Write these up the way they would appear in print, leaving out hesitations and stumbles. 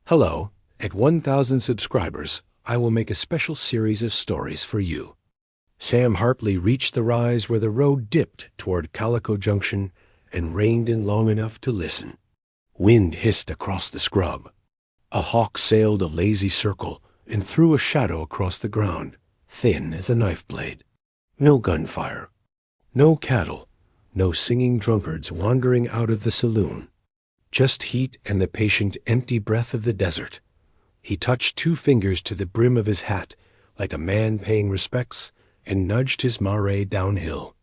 Hello, at 1,000 subscribers, I will make a special series of stories for you. Sam Hartley reached the rise where the road dipped toward Calico Junction and reined in long enough to listen. Wind hissed across the scrub. A hawk sailed a lazy circle and threw a shadow across the ground, thin as a knife blade. No gunfire. No cattle. No singing drunkards wandering out of the saloon. Just heat and the patient empty breath of the desert. He touched 2 fingers to the brim of his hat like a man paying respects and nudged his mare downhill.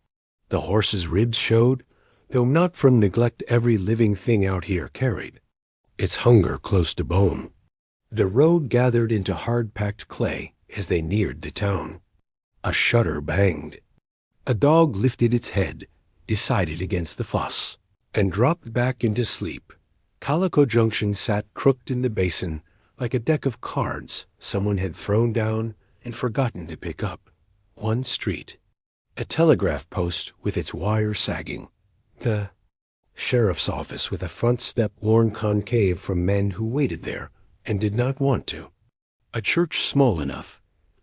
The horse's ribs showed, though not from neglect every living thing out here carried. Its hunger close to bone. The road gathered into hard-packed clay as they neared the town. A shutter banged. A dog lifted its head, decided against the fuss, and dropped back into sleep. Calico Junction sat crooked in the basin like a deck of cards someone had thrown down and forgotten to pick up. One street. A telegraph post with its wire sagging. The sheriff's office with a front step worn concave from men who waited there and did not want to. A church small enough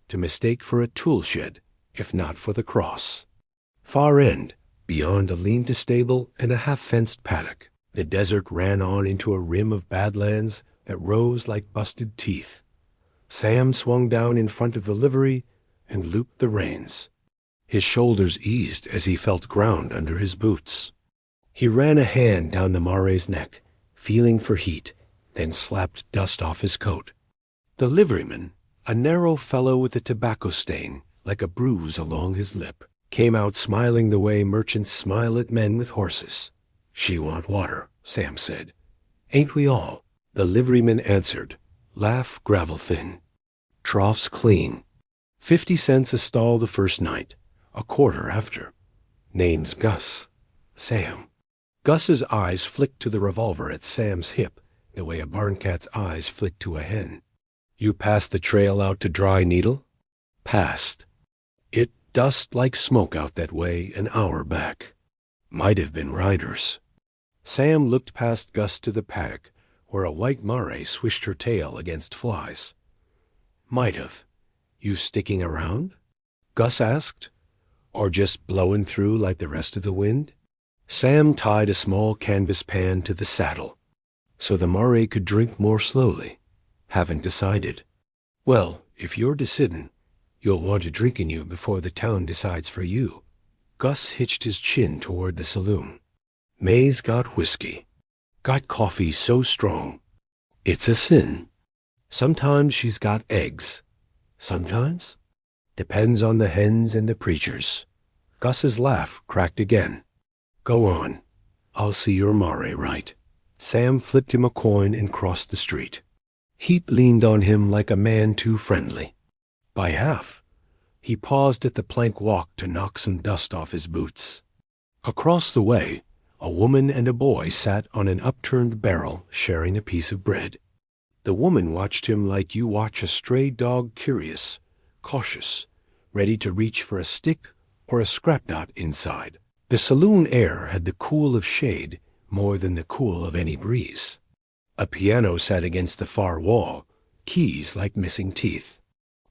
to mistake for a tool shed, if not for the cross. Far end, beyond a lean-to stable and a half-fenced paddock, the desert ran on into a rim of badlands that rose like busted teeth. Sam swung down in front of the livery and looped the reins. His shoulders eased as he felt ground under his boots. He ran a hand down the mare's neck, feeling for heat, then slapped dust off his coat. The liveryman, a narrow fellow with a tobacco stain like a bruise along his lip, came out smiling the way merchants smile at men with horses. "She want water," Sam said. "Ain't we all?" The liveryman answered, laugh gravel thin. "Troughs clean. 50 cents a stall the first night, a quarter after. Name's Gus." Sam. Gus's eyes flicked to the revolver at Sam's hip, the way a barn cat's eyes flick to a hen. "You passed the trail out to Dry Needle?" "Passed. It dust like smoke out that way an hour back. Might have been riders." Sam looked past Gus to the paddock, where a white mare swished her tail against flies. "Might have. You sticking around?" Gus asked. "Or just blowing through like the rest of the wind?" Sam tied a small canvas pan to the saddle, so the mare could drink more slowly. "Haven't decided." "Well, if you're decidin', you'll want a drink in you before the town decides for you." Gus hitched his chin toward the saloon. "May's got whiskey. Got coffee so strong. It's a sin. Sometimes she's got eggs. Sometimes. Depends on the hens and the preachers." Gus's laugh cracked again. "Go on. I'll see your mare right." Sam flipped him a coin and crossed the street. Heat leaned on him like a man too friendly. By half. He paused at the plank walk to knock some dust off his boots. Across the way, a woman and a boy sat on an upturned barrel sharing a piece of bread. The woman watched him like you watch a stray dog, curious, cautious, ready to reach for a stick or a scrap knot inside. The saloon air had the cool of shade more than the cool of any breeze. A piano sat against the far wall, keys like missing teeth.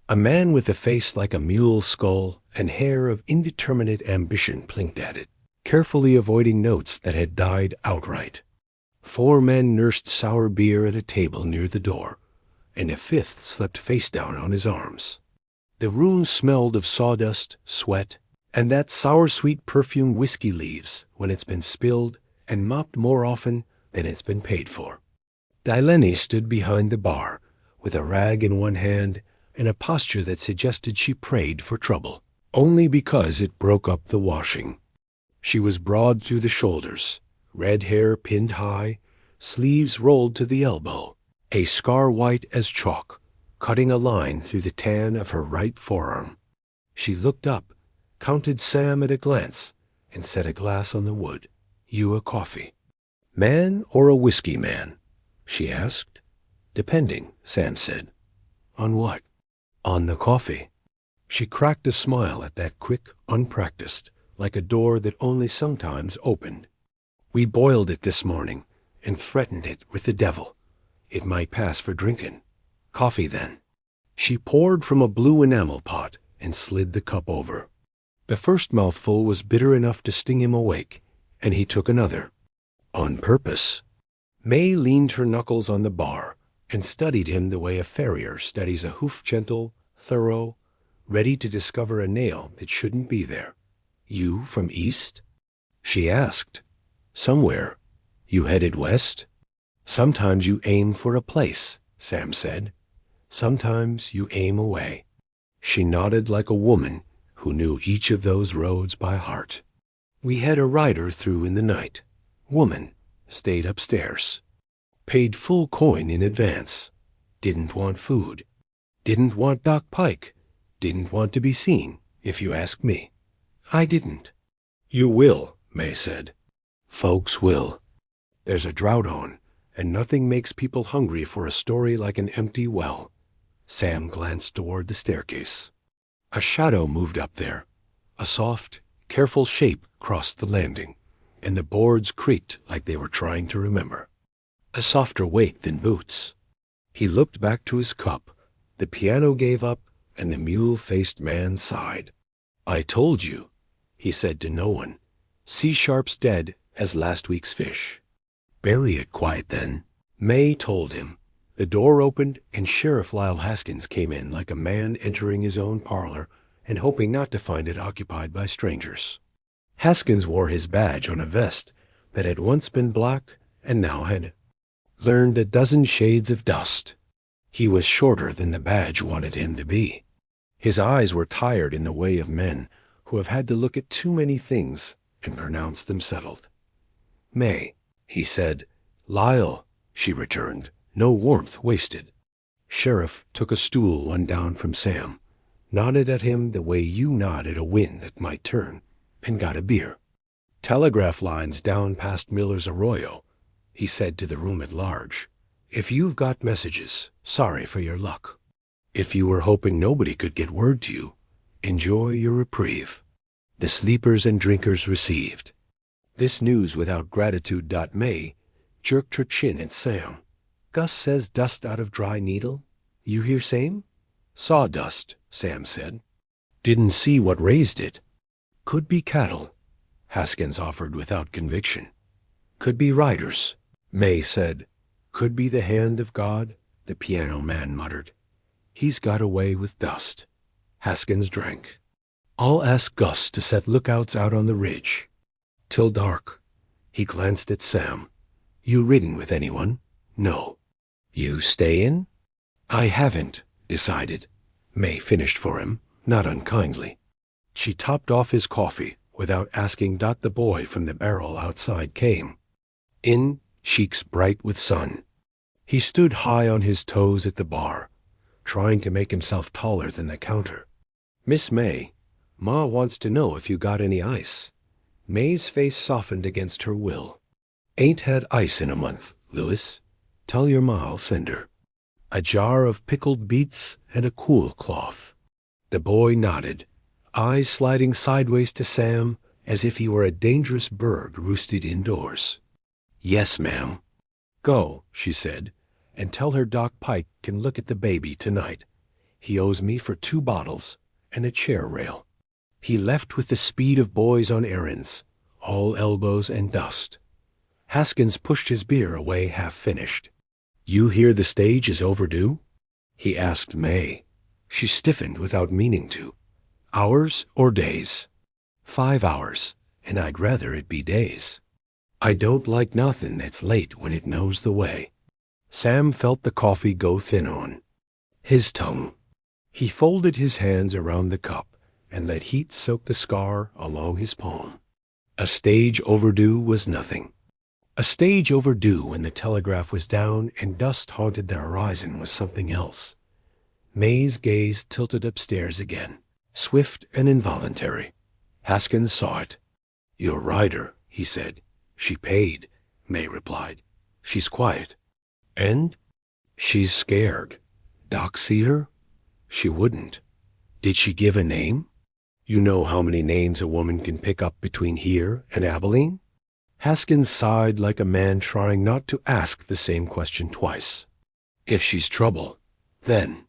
A man with a face like a mule's skull and hair of indeterminate ambition blinked at it, carefully avoiding notes that had died outright. 4 men nursed sour beer at a table near the door, and a 5th slept face down on his arms. The room smelled of sawdust, sweat, and that sour-sweet perfume whiskey leaves when it's been spilled and mopped more often than it's been paid for. Dileni stood behind the bar, with a rag in one hand and a posture that suggested she prayed for trouble, only because it broke up the washing. She was broad through the shoulders, red hair pinned high, sleeves rolled to the elbow, a scar white as chalk, cutting a line through the tan of her right forearm. She looked up, counted Sam at a glance, and set a glass on the wood. "You a coffee." "Man or a whiskey man?" she asked. "Depending," Sam said. "On what?" "On the coffee." She cracked a smile at that quick, unpracticed, like a door that only sometimes opened. "We boiled it this morning and threatened it with the devil. It might pass for drinkin'. Coffee, then. She poured from a blue enamel pot and slid the cup over. The first mouthful was bitter enough to sting him awake, and he took another. On purpose. May leaned her knuckles on the bar and studied him the way a farrier studies a hoof, gentle, thorough, ready to discover a nail that shouldn't be there. You from east? She asked. Somewhere. You headed west? Sometimes you aim for a place, Sam said. Sometimes you aim away. She nodded like a woman who knew each of those roads by heart. We had a rider through in the night. Woman. Stayed upstairs. Paid full coin in advance. Didn't want food. Didn't want Doc Pike. Didn't want to be seen, if you ask me. I didn't. You will, May said. Folks will. There's a drought on, and nothing makes people hungry for a story like an empty well. Sam glanced toward the staircase. A shadow moved up there. A soft, careful shape crossed the landing, and the boards creaked like they were trying to remember. A softer weight than boots. He looked back to his cup. The piano gave up, and the mule-faced man sighed. I told you, he said to no one. C-sharp's dead as last week's fish. Bury it quiet then. May told him. The door opened, and Sheriff Lyle Haskins came in like a man entering his own parlor and hoping not to find it occupied by strangers. Haskins wore his badge on a vest that had once been black and now had learned a dozen shades of dust. He was shorter than the badge wanted him to be. His eyes were tired in the way of men who have had to look at too many things and pronounce them settled. May, he said. Lyle, she returned, no warmth wasted. Sheriff took a stool one down from Sam, nodded at him the way you nod at a wind that might turn, and got a beer. Telegraph lines down past Miller's Arroyo, he said to the room at large. If you've got messages, sorry for your luck. If you were hoping nobody could get word to you, enjoy your reprieve. The sleepers and drinkers received. This news without gratitude. May jerked her chin at Sam. Gus says dust out of dry needle. You hear same? Sawdust, Sam said. Didn't see what raised it. Could be cattle, Haskins offered without conviction. Could be riders, May said. Could be the hand of God, the piano man muttered. He's got away with dust. Haskins drank. I'll ask Gus to set lookouts out on the ridge. Till dark. He glanced at Sam. You ridden with anyone? No. You stayin'? I haven't decided. May finished for him, not unkindly. She topped off his coffee without asking. The boy from the barrel outside came. In, cheeks bright with sun. He stood high on his toes at the bar, trying to make himself taller than the counter. Miss May, Ma wants to know if you got any ice. May's face softened against her will. Ain't had ice in a month, Louis. Tell your ma I'll send her. A jar of pickled beets and a cool cloth. The boy nodded, eyes sliding sideways to Sam as if he were a dangerous bird roosted indoors. Yes, ma'am. Go, she said, and tell her Doc Pike can look at the baby tonight. He owes me for 2 bottles and a chair rail. He left with the speed of boys on errands, all elbows and dust. Haskins pushed his beer away half-finished. You hear the stage is overdue? He asked May. She stiffened without meaning to. Hours or days? 5 hours, and I'd rather it be days. I don't like nothing that's late when it knows the way. Sam felt the coffee go thin on his tongue. He folded his hands around the cup and let heat soak the scar along his palm. A stage overdue was nothing. A stage overdue when the telegraph was down and dust haunted the horizon was something else. May's gaze tilted upstairs again, swift and involuntary. Haskins saw it. Your rider, he said. She paid, May replied. She's quiet. And? She's scared. Doc see her? She wouldn't. Did she give a name? You know how many names a woman can pick up between here and Abilene? Haskins sighed like a man trying not to ask the same question twice. If she's trouble, then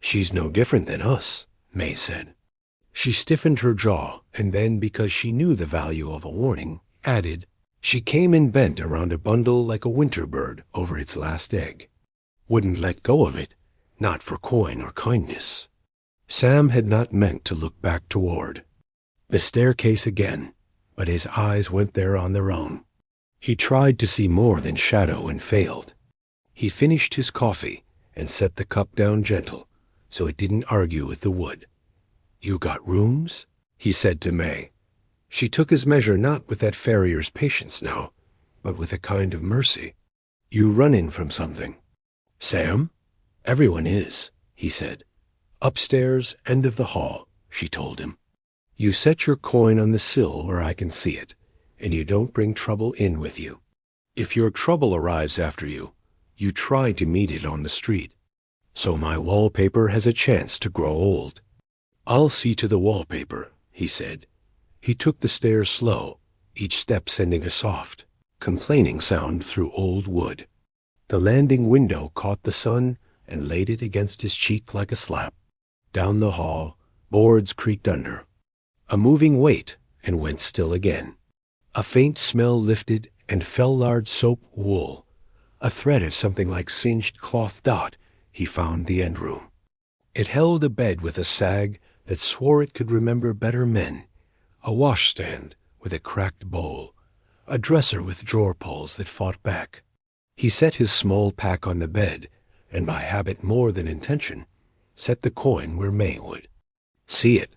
she's no different than us, May said. She stiffened her jaw, and then, because she knew the value of a warning, added, she came in bent around a bundle like a winter bird over its last egg. Wouldn't let go of it, not for coin or kindness. Sam had not meant to look back toward the staircase again, but his eyes went there on their own. He tried to see more than shadow and failed. He finished his coffee and set the cup down gentle, so it didn't argue with the wood. You got rooms? He said to May. She took his measure not with that farrier's patience now, but with a kind of mercy. You running from something? Sam? Everyone is, he said. Upstairs, end of the hall, she told him. You set your coin on the sill where I can see it, and you don't bring trouble in with you. If your trouble arrives after you, you try to meet it on the street. So my wallpaper has a chance to grow old. I'll see to the wallpaper, he said. He took the stairs slow, each step sending a soft, complaining sound through old wood. The landing window caught the sun and laid it against his cheek like a slap. Down the hall, boards creaked under. A moving weight, and went still again. A faint smell lifted and fell large soap wool. A thread of something like singed cloth dot, he found the end room. It held a bed with a sag that swore it could remember better men, a washstand with a cracked bowl, a dresser with drawer pulls that fought back. He set his small pack on the bed, and by habit more than intention, set the coin where May would see it.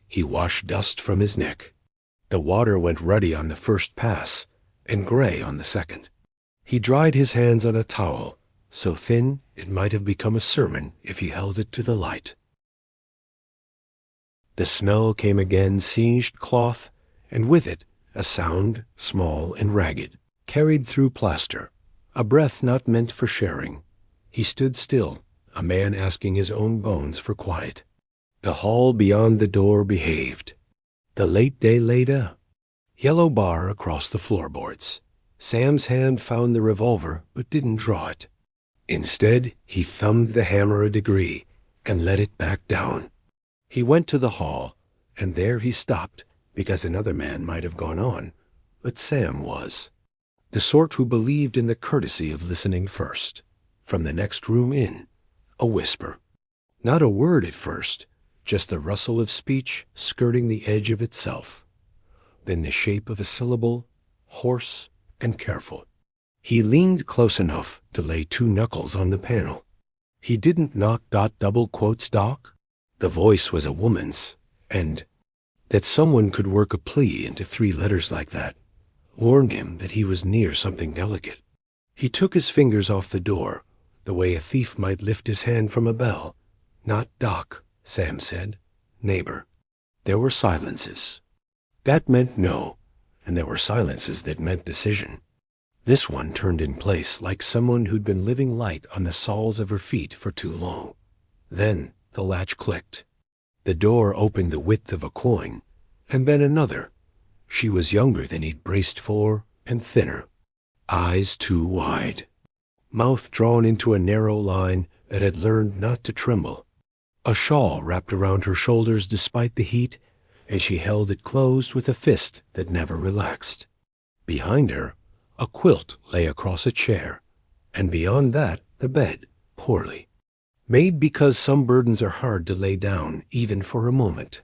He washed dust from his neck. The water went ruddy on the first pass, and gray on the second. He dried his hands on a towel, so thin it might have become a sermon if he held it to the light. The smell came again, singed cloth, and with it a sound, small and ragged, carried through plaster, a breath not meant for sharing. He stood still, a man asking his own bones for quiet. The hall beyond the door behaved. The late day later. Yellow bar across the floorboards. Sam's hand found the revolver, but didn't draw it. Instead, he thumbed the hammer a degree and let it back down. He went to the hall, and there he stopped, because another man might have gone on, but Sam was. The sort who believed in the courtesy of listening first. From the next room in, a whisper. Not a word at first, just the rustle of speech skirting the edge of itself. Then the shape of a syllable, hoarse and careful. He leaned close enough to lay 2 knuckles on the panel. He didn't knock double quotes doc. The voice was a woman's, and that someone could work a plea into 3 letters like that warned him that he was near something delicate. He took his fingers off the door, the way a thief might lift his hand from a bell. Not Doc, Sam said. Neighbor. There were silences. That meant no, and there were silences that meant decision. This one turned in place like someone who'd been living light on the soles of her feet for too long. Then the latch clicked. The door opened the width of a coin, and then another. She was younger than he'd braced for, and thinner. Eyes too wide. Mouth drawn into a narrow line that had learned not to tremble. A shawl wrapped around her shoulders despite the heat, and she held it closed with a fist that never relaxed. Behind her, a quilt lay across a chair, and beyond that, the bed, poorly. Made because some burdens are hard to lay down, even for a moment.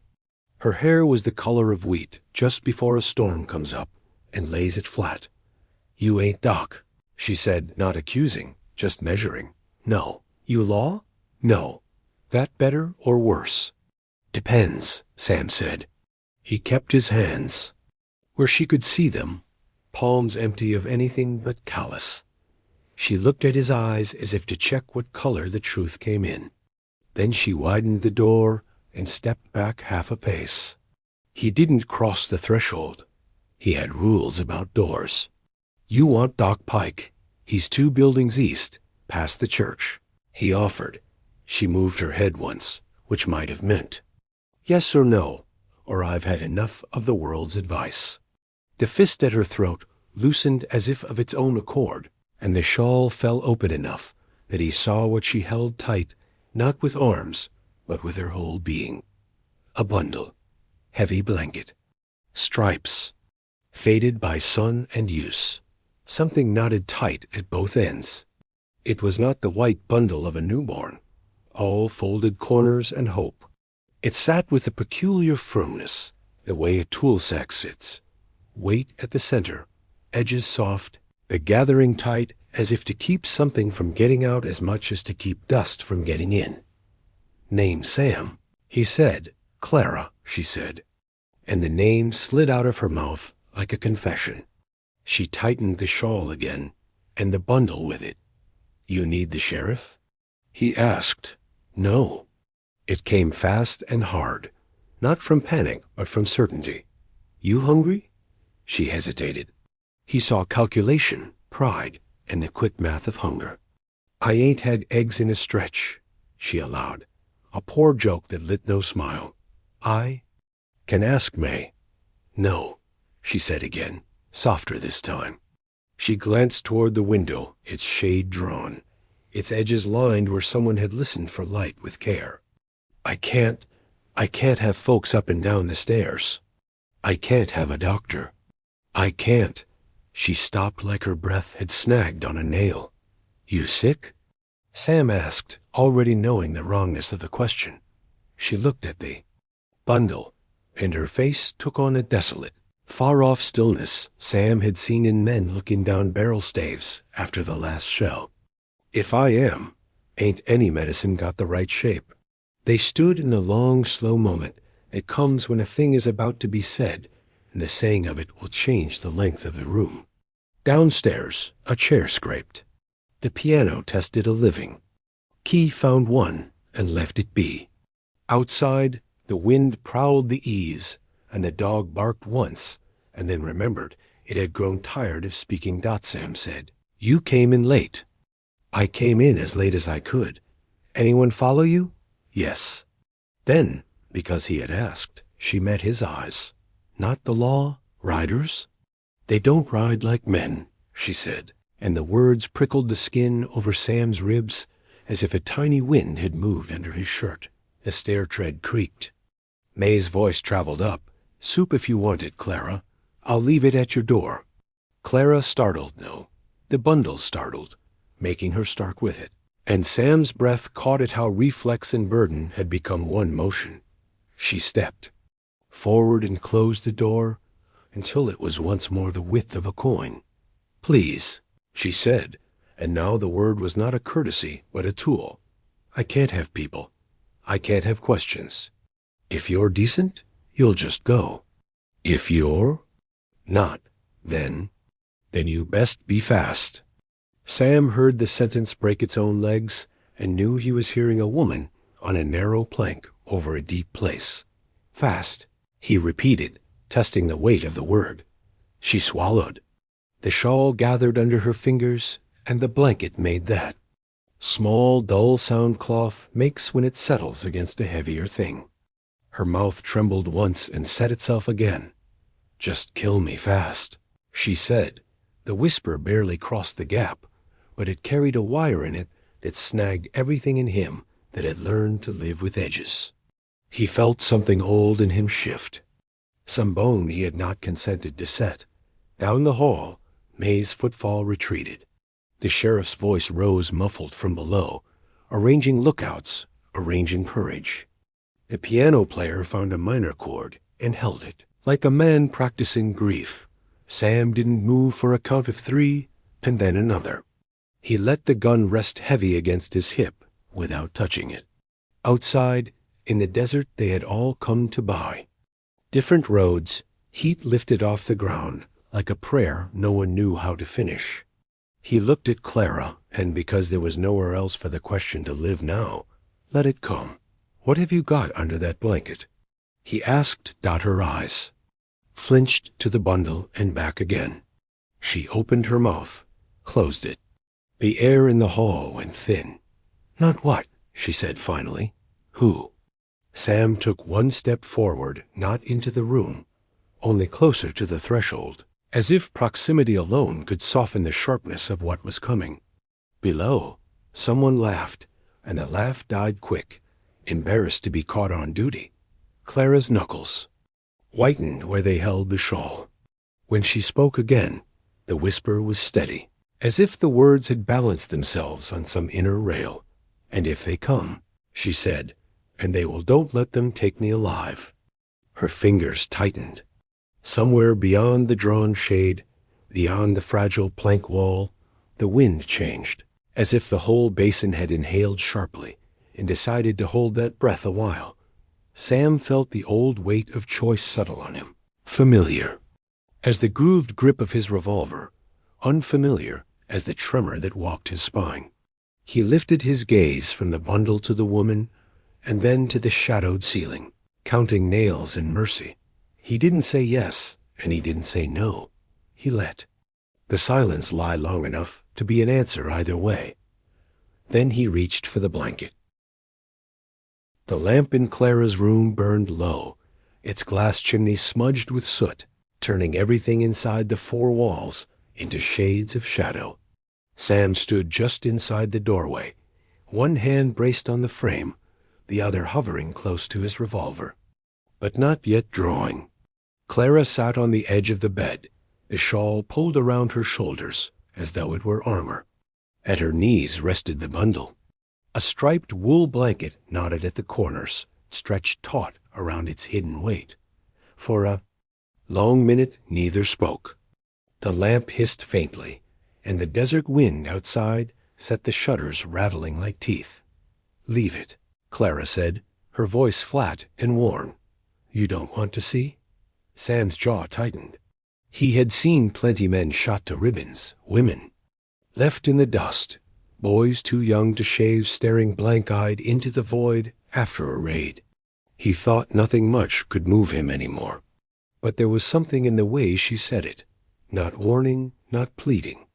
Her hair was the color of wheat just before a storm comes up and lays it flat. You ain't Doc, she said, not accusing, just measuring. No. You law? No. That better or worse? Depends, Sam said. He kept his hands where she could see them, palms empty of anything but callous. She looked at his eyes as if to check what color the truth came in. Then she widened the door and stepped back half a pace. He didn't cross the threshold. He had rules about doors. You want Doc Pike. He's 2 buildings east, past the church. He offered. She moved her head once, which might have meant yes or no, or I've had enough of the world's advice. The fist at her throat loosened as if of its own accord, and the shawl fell open enough that he saw what she held tight, not with arms, but with her whole being. A bundle, heavy blanket, stripes, faded by sun and use, something knotted tight at both ends. It was not the white bundle of a newborn, all folded corners and hope. It sat with a peculiar firmness, the way a tool sack sits, weight at the center, edges soft, the gathering tight as if to keep something from getting out as much as to keep dust from getting in. "Name Sam," he said. "Clara," she said, and the name slid out of her mouth like a confession. She tightened the shawl again, and the bundle with it. "You need the sheriff?" he asked. "No." It came fast and hard, not from panic, but from certainty. "You hungry?" She hesitated. He saw calculation, pride, and the quick math of hunger. "I ain't had eggs in a stretch," she allowed, a poor joke that lit no smile. "I can ask May." "No," she said again, softer this time. She glanced toward the window, its shade drawn, its edges lined where someone had listened for light with care. I can't have folks up and down the stairs. I can't have a doctor. I can't." She stopped like her breath had snagged on a nail. "You sick?" Sam asked, already knowing the wrongness of the question. She looked at the bundle, and her face took on a desolate, far-off stillness Sam had seen in men looking down barrel staves after the last shell. "If I am, ain't any medicine got the right shape." They stood in the long, slow moment that comes when a thing is about to be said, and the saying of it will change the length of the room. Downstairs, a chair scraped. The piano tested a living. Key found one and left it be. Outside, the wind prowled the eaves, and the dog barked once, and then remembered it had grown tired of speaking. Sam said, "You came in late." "I came in as late as I could. Anyone follow you?" "Yes." Then, because he had asked, she met his eyes. "Not the law? Riders?" "They don't ride like men," she said, and the words prickled the skin over Sam's ribs as if a tiny wind had moved under his shirt. The stair tread creaked. May's voice traveled up. "Soup if you want it, Clara. I'll leave it at your door." Clara startled, no, the bundle startled, making her start with it. And Sam's breath caught at how reflex and burden had become one motion. She stepped forward and closed the door until it was once more the width of a coin. "Please," she said, and now the word was not a courtesy but a tool. "I can't have people. I can't have questions. If you're decent, you'll just go. If you're not, then you best be fast." Sam heard the sentence break its own legs and knew he was hearing a woman on a narrow plank over a deep place. "Fast," he repeated, testing the weight of the word. She swallowed. The shawl gathered under her fingers, and the blanket made that. Small, dull sound cloth makes when it settles against a heavier thing. Her mouth trembled once and set itself again. "Just kill me fast," she said. The whisper barely crossed the gap, but it carried a wire in it that snagged everything in him that had learned to live with edges. He felt something old in him shift, some bone he had not consented to set. Down the hall, May's footfall retreated. The sheriff's voice rose muffled from below, arranging lookouts, arranging courage. The piano player found a minor chord and held it, like a man practicing grief. Sam didn't move for a count of 3, and then another. He let the gun rest heavy against his hip without touching it. Outside, in the desert they had all come to buy. Different roads, heat lifted off the ground, like a prayer no one knew how to finish. He looked at Clara, and because there was nowhere else for the question to live now, let it come. "What have you got under that blanket?" he asked. Her eyes flinched to the bundle and back again. She opened her mouth, closed it. The air in the hall went thin. "Not what?" she said finally. "Who?" Sam took one step forward, not into the room, only closer to the threshold, as if proximity alone could soften the sharpness of what was coming. Below, Someone laughed, and the laugh died quick, embarrassed to be caught on duty. Clara's knuckles whitened where they held the shawl. When she spoke again, the whisper was steady, as if the words had balanced themselves on some inner rail. "And if they come," she said, "and they will, don't let them take me alive." Her fingers tightened. Somewhere beyond the drawn shade, beyond the fragile plank wall, the wind changed, as if the whole basin had inhaled sharply and decided to hold that breath a while. Sam felt the old weight of choice settle on him, familiar as the grooved grip of his revolver, unfamiliar as the tremor that walked his spine. He lifted his gaze from the bundle to the woman, and then to the shadowed ceiling, counting nails in mercy. He didn't say yes, and he didn't say no. He let the silence lie long enough to be an answer either way. Then he reached for the blanket. The lamp in Clara's room burned low, its glass chimney smudged with soot, turning everything inside the four walls into shades of shadow. Sam stood just inside the doorway, one hand braced on the frame, the other hovering close to his revolver, but not yet drawing. Clara sat on the edge of the bed, the shawl pulled around her shoulders as though it were armor. At her knees rested the bundle. A striped wool blanket knotted at the corners, stretched taut around its hidden weight. For a long minute neither spoke. The lamp hissed faintly, and the desert wind outside set the shutters rattling like teeth. "Leave it," Clara said, her voice flat and worn. "You don't want to see?" Sam's jaw tightened. He had seen plenty men shot to ribbons, women left in the dust, boys too young to shave staring blank-eyed into the void after a raid. He thought nothing much could move him anymore. But there was something in the way she said it, not warning, not pleading,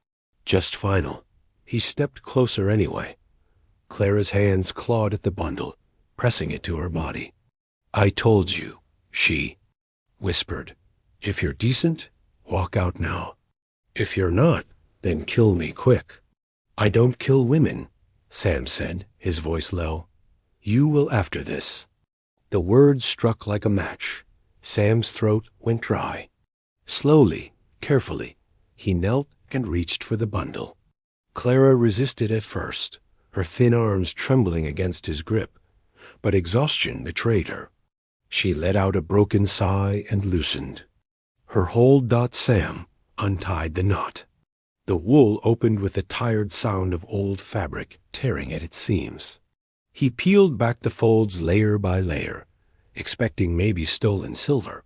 just final. He stepped closer anyway. Clara's hands clawed at the bundle, pressing it to her body. "I told you," she whispered. "If you're decent, walk out now. If you're not, then kill me quick." "I don't kill women," Sam said, his voice low. "You will after this." The words struck like a match. Sam's throat went dry. Slowly, carefully, he knelt and reached for the bundle. Clara resisted at first, her thin arms trembling against his grip, but exhaustion betrayed her. She let out a broken sigh and loosened. Her hold. Sam untied the knot. The wool opened with the tired sound of old fabric tearing at its seams. He peeled back the folds layer by layer, expecting maybe stolen silver,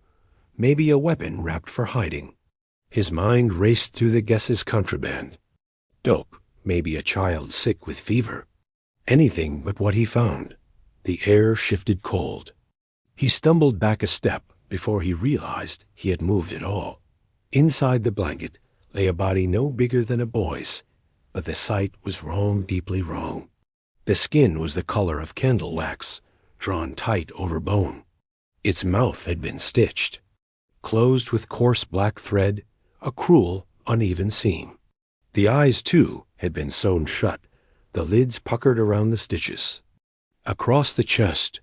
maybe a weapon wrapped for hiding. His mind raced through the guesses contraband. Dope, maybe a child sick with fever. Anything but what he found. The air shifted cold. He stumbled back a step before he realized he had moved at all. Inside the blanket lay a body no bigger than a boy's, but the sight was wrong, deeply wrong. The skin was the color of candle wax, drawn tight over bone. Its mouth had been stitched, closed with coarse black thread, a cruel, uneven seam. The eyes, too, had been sewn shut, the lids puckered around the stitches. Across the chest,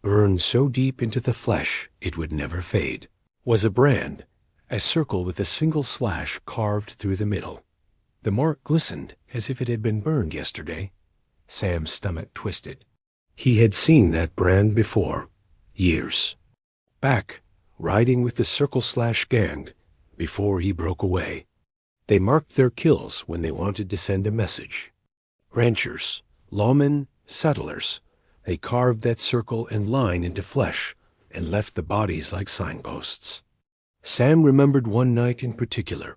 burned so deep into the flesh it would never fade, was a brand, a circle with a single slash carved through the middle. The mark glistened as if it had been burned yesterday. Sam's stomach twisted. He had seen that brand before, years back, riding with the circle-slash gang, before he broke away. They marked their kills when they wanted to send a message. Ranchers, lawmen, settlers, they carved that circle and line into flesh and left the bodies like signposts. Sam remembered one night in particular,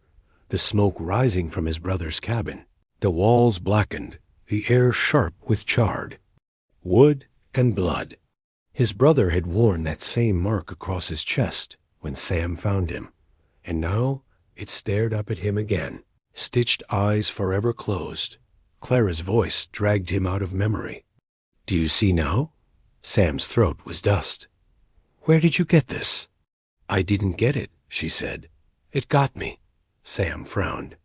the smoke rising from his brother's cabin, the walls blackened, the air sharp with charred wood and blood. His brother had worn that same mark across his chest when Sam found him, and now it stared up at him again, stitched eyes forever closed. Clara's voice dragged him out of memory. "Do you see now?" Sam's throat was dust. "Where did you get this?" "I didn't get it," she said. "It got me." Sam frowned.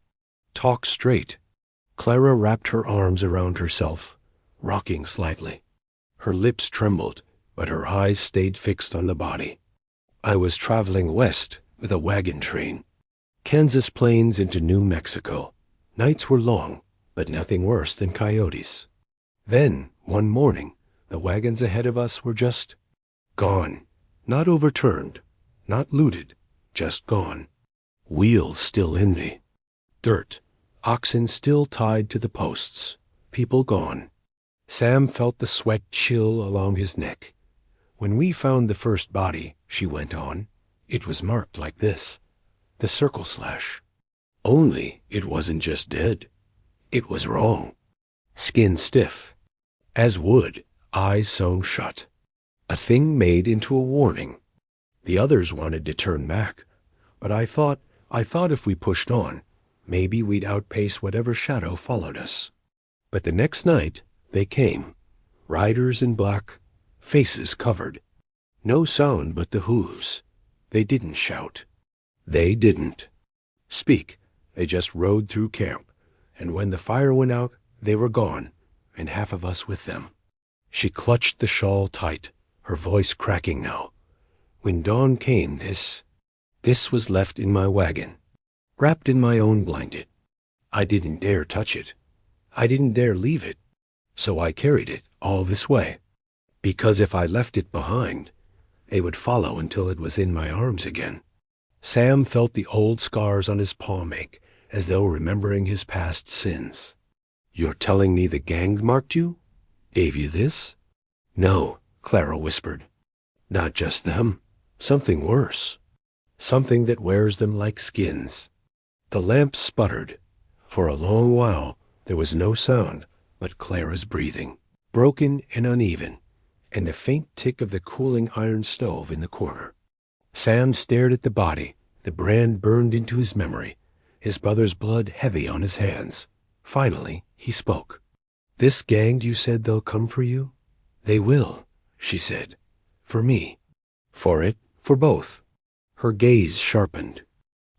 "Talk straight." Clara wrapped her arms around herself, rocking slightly. Her lips trembled, but her eyes stayed fixed on the body. I was traveling west with a wagon train. Kansas Plains into New Mexico. Nights were long, but nothing worse than coyotes. Then, one morning, the wagons ahead of us were just gone. Not overturned, not looted, just gone. Wheels still in me. Dirt. Oxen still tied to the posts. People gone. Sam felt the sweat chill along his neck. When we found the first body, she went on, it was marked like this. The circle slash. Only it wasn't just dead. It was wrong. Skin stiff. As wood, eyes sewn shut. A thing made into a warning. The others wanted to turn back, but I thought if we pushed on, maybe we'd outpace whatever shadow followed us. But the next night, they came. Riders in black, faces covered. No sound but the hooves. They didn't shout. They didn't speak. They just rode through camp, and when the fire went out, they were gone, and half of us with them. She clutched the shawl tight, her voice cracking now. When dawn came, this was left in my wagon, wrapped in my own blanket. I didn't dare touch it. I didn't dare leave it. So I carried it all this way, because if I left it behind, it would follow until it was in my arms again. Sam felt the old scars on his palm ache, as though remembering his past sins. You're telling me the gang marked you? Gave you this? No, Clara whispered. Not just them. Something worse. Something that wears them like skins. The lamp sputtered. For a long while, there was no sound but Clara's breathing, broken and uneven, and the faint tick of the cooling iron stove in the corner. Sam stared at the body, the brand burned into his memory, his brother's blood heavy on his hands. Finally, he spoke. This gang you said they'll come for you? They will, she said. For me. For both. Her gaze sharpened.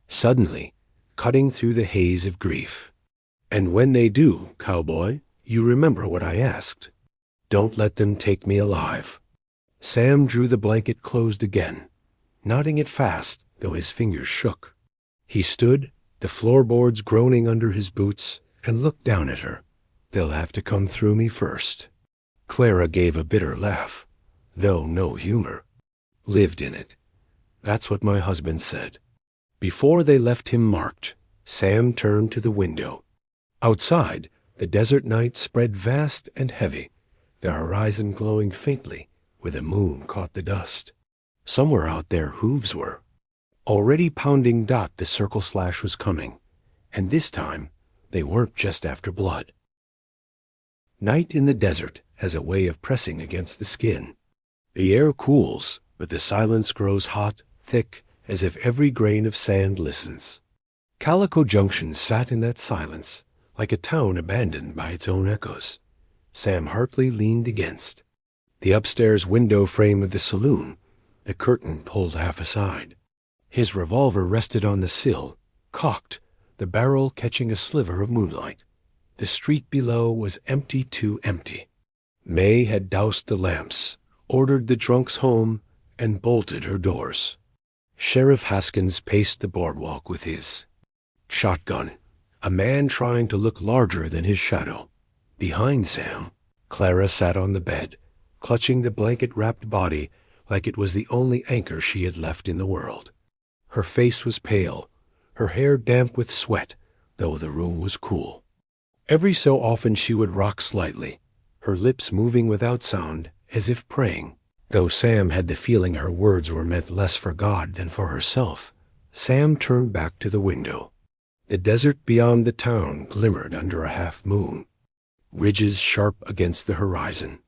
Suddenly, cutting through the haze of grief. And when they do, cowboy, you remember what I asked. Don't let them take me alive. Sam drew the blanket closed again, knotting it fast, though his fingers shook. He stood, the floorboards groaning under his boots, and looked down at her. They'll have to come through me first. Clara gave a bitter laugh, though no humor. Lived in it. That's what my husband said. Before they left him marked, Sam turned to the window. Outside, the desert night spread vast and heavy, the horizon glowing faintly where the moon caught the dust. Somewhere out there hooves were. Already pounding Dot the circle slash was coming, and this time they weren't just after blood. Night in the desert has a way of pressing against the skin. The air cools, but the silence grows hot, thick, as if every grain of sand listens. Calico Junction sat in that silence, like a town abandoned by its own echoes. Sam Hartley leaned against. The upstairs window frame of the saloon, the curtain pulled half aside. His revolver rested on the sill, cocked, the barrel catching a sliver of moonlight. The street below was empty too empty. May had doused the lamps, ordered the drunks home, and bolted her doors. Sheriff Haskins paced the boardwalk with his shotgun, a man trying to look larger than his shadow. Behind Sam, Clara sat on the bed, clutching the blanket-wrapped body like it was the only anchor she had left in the world. Her face was pale, her hair damp with sweat, though the room was cool. Every so often she would rock slightly, her lips moving without sound, as if praying. Though Sam had the feeling her words were meant less for God than for herself, Sam turned back to the window. The desert beyond the town glimmered under a half-moon, ridges sharp against the horizon.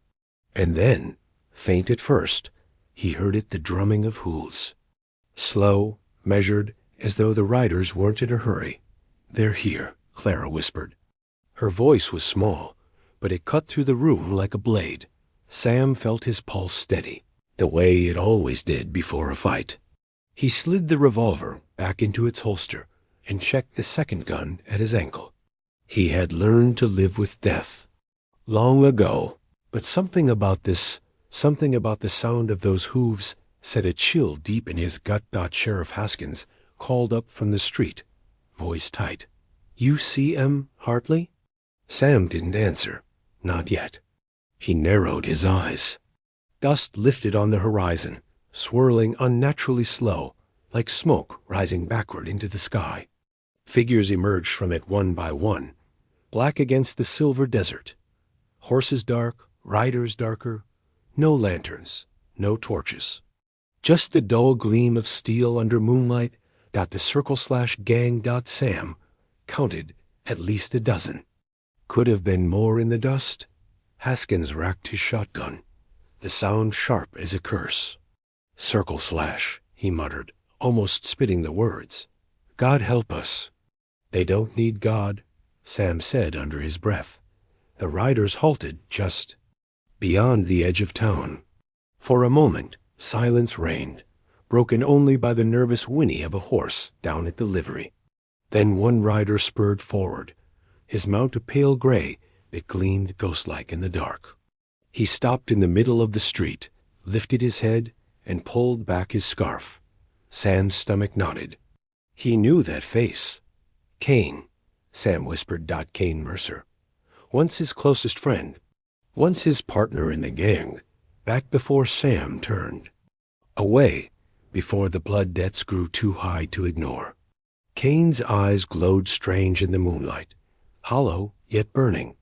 And then, faint at first, he heard it the drumming of hooves. Slow, measured, as though the riders weren't in a hurry. They're here, Clara whispered. Her voice was small, but it cut through the room like a blade. Sam felt his pulse steady, the way it always did before a fight. He slid the revolver back into its holster and checked the second gun at his ankle. He had learned to live with death long ago, but something about the sound of those hooves set a chill deep in his gut. Sheriff Haskins called up from the street, voice tight. "You see Hartley?" Sam didn't answer. Not yet. He narrowed his eyes. Dust lifted on the horizon, swirling unnaturally slow, like smoke rising backward into the sky. Figures emerged from it one by one, black against the silver desert. Horses dark, riders darker, no lanterns, no torches. Just the dull gleam of steel under moonlight. The circle/gang. Sam counted at least a dozen. Could have been more in the dust. Haskins racked his shotgun, the sound sharp as a curse. "Circle/," he muttered, almost spitting the words. "God help us." "They don't need God," Sam said under his breath. The riders halted just beyond the edge of town. For a moment, silence reigned, broken only by the nervous whinny of a horse down at the livery. Then one rider spurred forward, his mount a pale gray that gleamed ghost-like in the dark. He stopped in the middle of the street, lifted his head, and pulled back his scarf. Sam's stomach knotted. He knew that face. "Kane," Sam whispered. "Kane Mercer. Once his closest friend, once his partner in the gang, back before Sam turned away, before the blood debts grew too high to ignore." Kane's eyes glowed strange in the moonlight, hollow yet burning.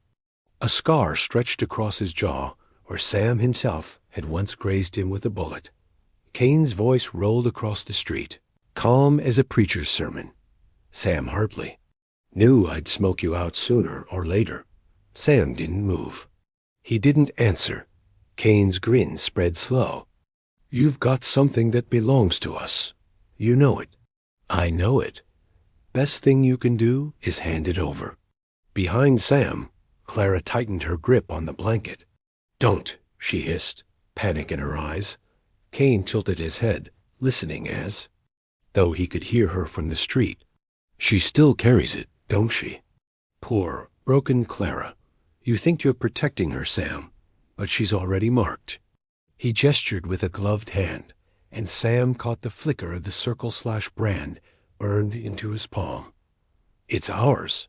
A scar stretched across his jaw where Sam himself had once grazed him with a bullet. Kane's voice rolled across the street, calm as a preacher's sermon. "Sam Hartley. Knew I'd smoke you out sooner or later." Sam didn't move. He didn't answer. Kane's grin spread slow. "You've got something that belongs to us. You know it. I know it. Best thing you can do is hand it over." Behind Sam, Clara tightened her grip on the blanket. "Don't," she hissed, panic in her eyes. Kane tilted his head, listening as though he could hear her from the street. "She still carries it, don't she? Poor, broken Clara. You think you're protecting her, Sam, but she's already marked." He gestured with a gloved hand, and Sam caught the flicker of the circle/brand burned into his palm. "It's ours.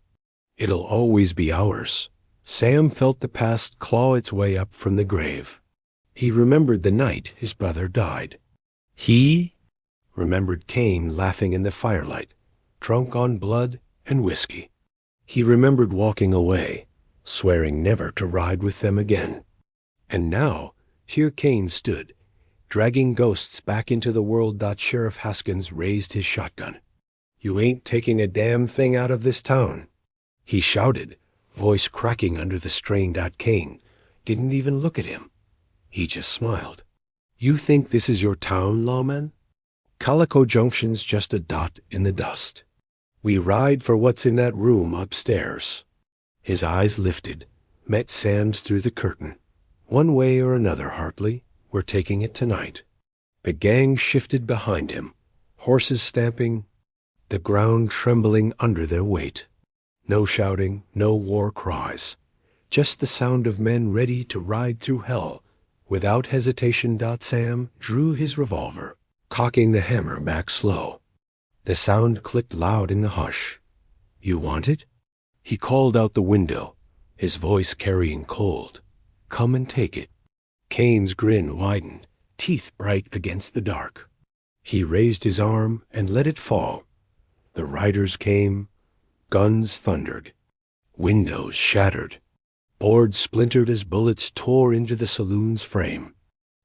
It'll always be ours." Sam felt the past claw its way up from the grave. He remembered the night his brother died. He remembered Kane laughing in the firelight, drunk on blood and whiskey. He remembered walking away, swearing never to ride with them again. And now, here Kane stood, dragging ghosts back into the world. Sheriff Haskins raised his shotgun. "You ain't taking a damn thing out of this town," he shouted, voice cracking under the strain. Kane didn't even look at him. He just smiled. "You think this is your town, lawman? Calico Junction's just a dot in the dust. We ride for what's in that room upstairs." His eyes lifted, met Sam's through the curtain. "One way or another, Hartley, we're taking it tonight." The gang shifted behind him, horses stamping, the ground trembling under their weight. No shouting, no war cries, just the sound of men ready to ride through hell. Without hesitation, Sam drew his revolver, cocking the hammer back slow. The sound clicked loud in the hush. "You want it?" He called out the window, his voice carrying cold. "Come and take it." Kane's grin widened, teeth bright against the dark. He raised his arm and let it fall. The riders came, guns thundered, windows shattered, boards splintered as bullets tore into the saloon's frame.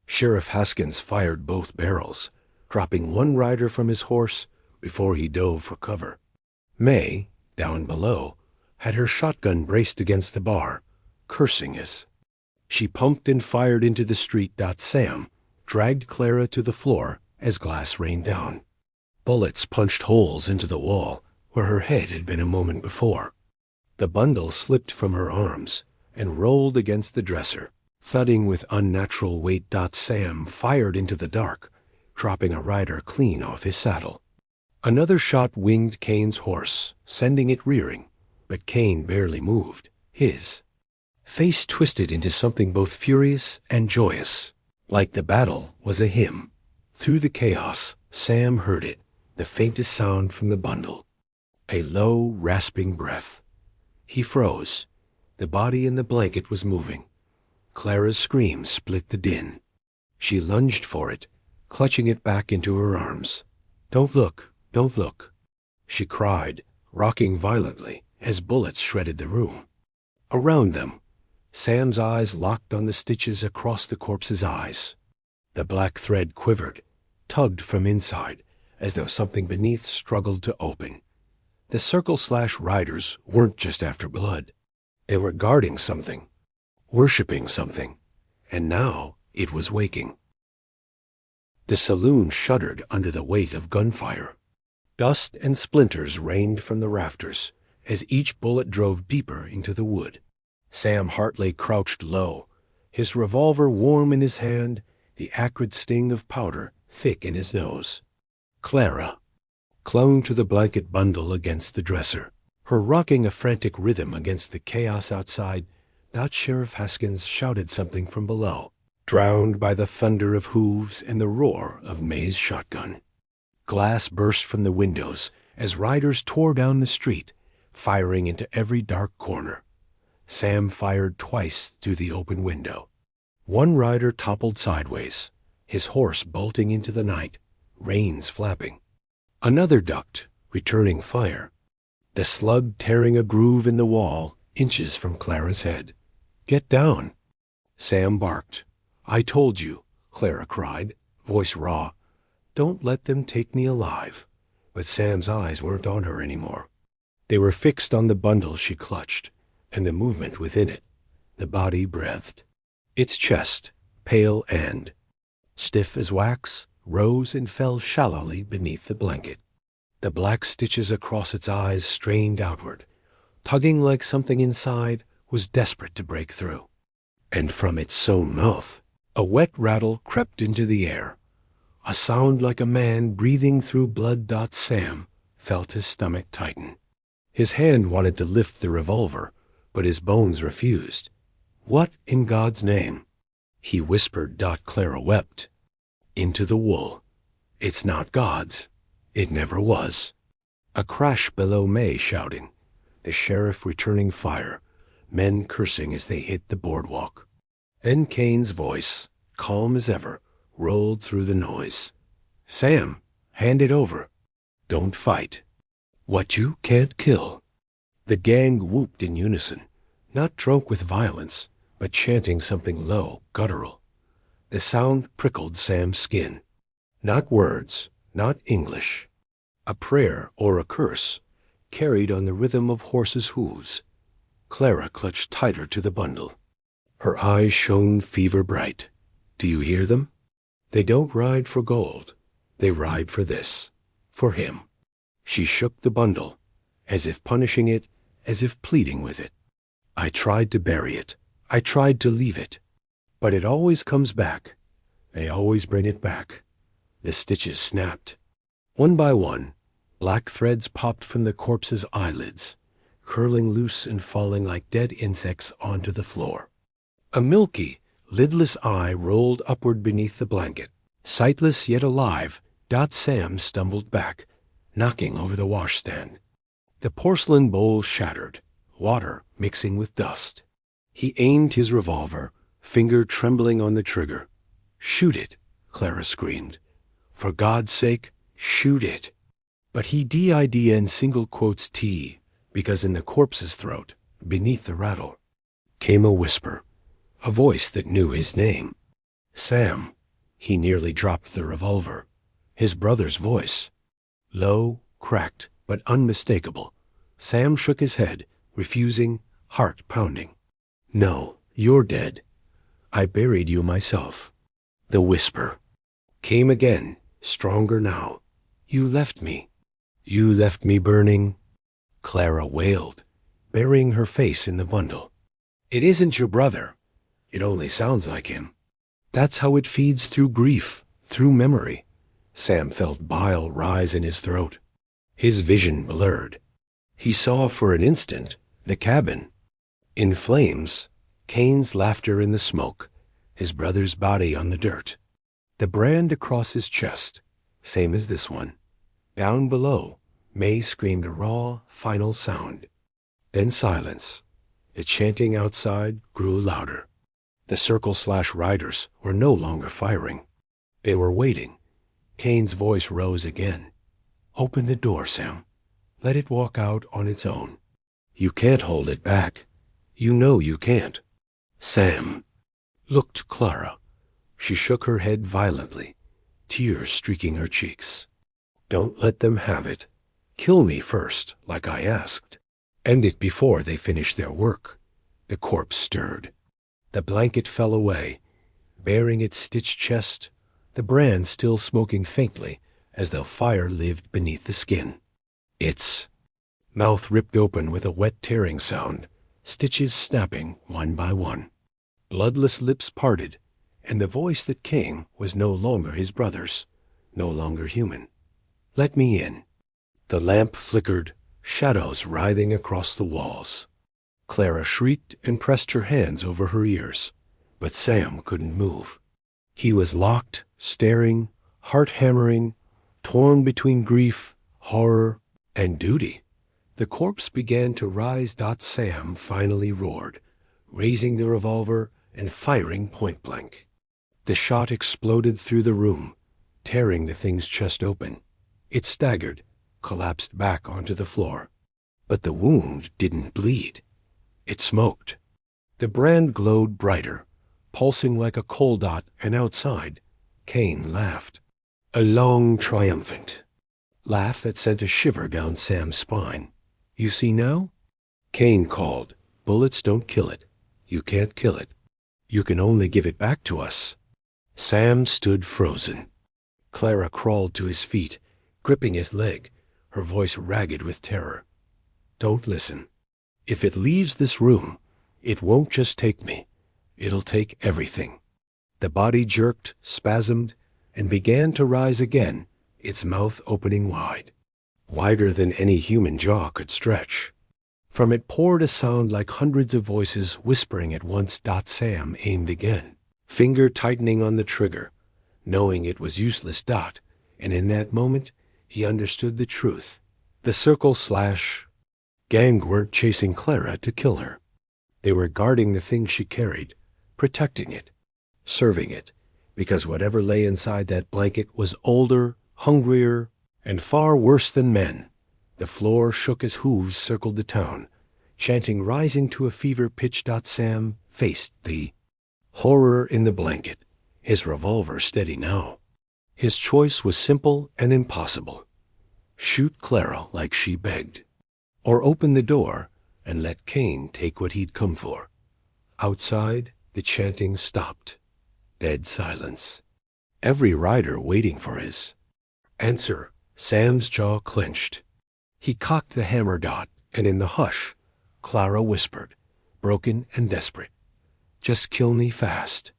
Sheriff Haskins fired both barrels, dropping one rider from his horse before he dove for cover. May, down below, had her shotgun braced against the bar, cursing as she pumped and fired into the street. Sam dragged Clara to the floor as glass rained down. Bullets punched holes into the wall where her head had been a moment before. The bundle slipped from her arms and rolled against the dresser, thudding with unnatural weight. Sam fired into the dark, dropping a rider clean off his saddle. Another shot winged Kane's horse, sending it rearing. but Kane barely moved. His face twisted into something both furious and joyous, like the battle was a hymn. Through the chaos, Sam heard it, the faintest sound from the bundle. A low, rasping breath. He froze. The body in the blanket was moving. Clara's scream split the din. She lunged for it, clutching it back into her arms. "Don't look, don't look," she cried, rocking violently as bullets shredded the room. Around them, Sam's eyes locked on the stitches across the corpse's eyes. The black thread quivered, tugged from inside, as though something beneath struggled to open. The circle-slash riders weren't just after blood. They were guarding something, worshipping something, and now it was waking. The saloon shuddered under the weight of gunfire. Dust and splinters rained from the rafters as each bullet drove deeper into the wood. Sam Hartley crouched low, his revolver warm in his hand, the acrid sting of powder thick in his nose. Clara clung to the blanket bundle against the dresser, her rocking a frantic rhythm against the chaos outside. Not Sheriff Haskins shouted something from below, drowned by the thunder of hooves and the roar of May's shotgun. Glass burst from the windows as riders tore down the street, firing into every dark corner. Sam fired twice through the open window. One rider toppled sideways, his horse bolting into the night, reins flapping. Another ducked, returning fire, the slug tearing a groove in the wall inches from Clara's head. "Get down!" Sam barked. "I told you," Clara cried, voice raw. "Don't let them take me alive." But Sam's eyes weren't on her anymore. They were fixed on the bundle she clutched, and the movement within it. The body breathed. Its chest, pale and stiff as wax, rose and fell shallowly beneath the blanket. The black stitches across its eyes strained outward, tugging like something inside was desperate to break through. And from its sewn mouth, a wet rattle crept into the air, a sound like a man breathing through blood. Sam felt his stomach tighten. His hand wanted to lift the revolver, but his bones refused. "What in God's name?" he whispered. Clara wept. "Into the wool. It's not God's. It never was." A crash below, May shouting, the sheriff returning fire, men cursing as they hit the boardwalk. Then Kane's voice, calm as ever, rolled through the noise. "Sam, hand it over. Don't fight. What you can't kill." The gang whooped in unison, not drunk with violence, but chanting something low, guttural. The sound prickled Sam's skin. Not words, not English. A prayer or a curse, carried on the rhythm of horses' hooves. Clara clutched tighter to the bundle. Her eyes shone fever bright. "Do you hear them? They don't ride for gold. They ride for this. For him." She shook the bundle, as if punishing it, as if pleading with it. "I tried to bury it. I tried to leave it. But it always comes back. They always bring it back." The stitches snapped. One by one, black threads popped from the corpse's eyelids, curling loose and falling like dead insects onto the floor. A milky, lidless eye rolled upward beneath the blanket. Sightless yet alive, Sam stumbled back, knocking over the washstand. The porcelain bowl shattered, water mixing with dust. He aimed his revolver, finger trembling on the trigger. "Shoot it," Clara screamed. "For God's sake, shoot it." But he did in single quotes T, because in the corpse's throat, beneath the rattle, came a whisper, a voice that knew his name. "Sam." He nearly dropped the revolver. His brother's voice. Low, cracked, but unmistakable. Sam shook his head, refusing, heart pounding. "No, you're dead. I buried you myself." The whisper came again, stronger now. "You left me. You left me burning." Clara wailed, burying her face in the bundle. "It isn't your brother. It only sounds like him. That's how it feeds through grief, through memory." Sam felt bile rise in his throat. His vision blurred. He saw for an instant the cabin in flames, Cain's laughter in the smoke, his brother's body on the dirt, the brand across his chest, same as this one. Down below, May screamed a raw, final sound. Then silence. The chanting outside grew louder. The circle/riders were no longer firing. They were waiting. Cain's voice rose again. "Open the door, Sam. Let it walk out on its own. You can't hold it back. You know you can't." Sam looked to Clara. She shook her head violently, tears streaking her cheeks. "Don't let them have it. Kill me first, like I asked. End it before they finish their work." The corpse stirred. The blanket fell away, baring its stitched chest, the brand still smoking faintly, as though fire lived beneath the skin. Its mouth ripped open with a wet tearing sound, stitches snapping one by one. Bloodless lips parted, and the voice that came was no longer his brother's, no longer human. "Let me in." The lamp flickered, shadows writhing across the walls. Clara shrieked and pressed her hands over her ears, but Sam couldn't move. He was locked, staring, heart-hammering, torn between grief, horror, and duty. The corpse began to rise. Sam finally roared, raising the revolver and firing point-blank. The shot exploded through the room, tearing the thing's chest open. It staggered, collapsed back onto the floor. But the wound didn't bleed. It smoked. The brand glowed brighter, pulsing like a coal dot, and outside, Cain laughed. A long, triumphant laugh that sent a shiver down Sam's spine. "You see now?" Cain called. "Bullets don't kill it. You can't kill it. You can only give it back to us." Sam stood frozen. Clara crawled to his feet, gripping his leg, her voice ragged with terror. "Don't listen. If it leaves this room, it won't just take me. It'll take everything." The body jerked, spasmed, and began to rise again, its mouth opening wide, wider than any human jaw could stretch. From it poured a sound like hundreds of voices whispering at once. Sam aimed again, finger tightening on the trigger, knowing it was useless. And in that moment, he understood the truth. The circle/gang weren't chasing Clara to kill her. They were guarding the thing she carried, protecting it, serving it, because whatever lay inside that blanket was older, hungrier, and far worse than men. The floor shook as hooves circled the town, chanting rising to a fever pitch. Sam faced the horror in the blanket, his revolver steady now. His choice was simple and impossible. Shoot Clara like she begged, or open the door and let Cain take what he'd come for. Outside, the chanting stopped. Dead silence. Every rider waiting for his answer. Sam's jaw clenched. He cocked the hammer. And in the hush, Clara whispered, broken and desperate, "Just kill me fast."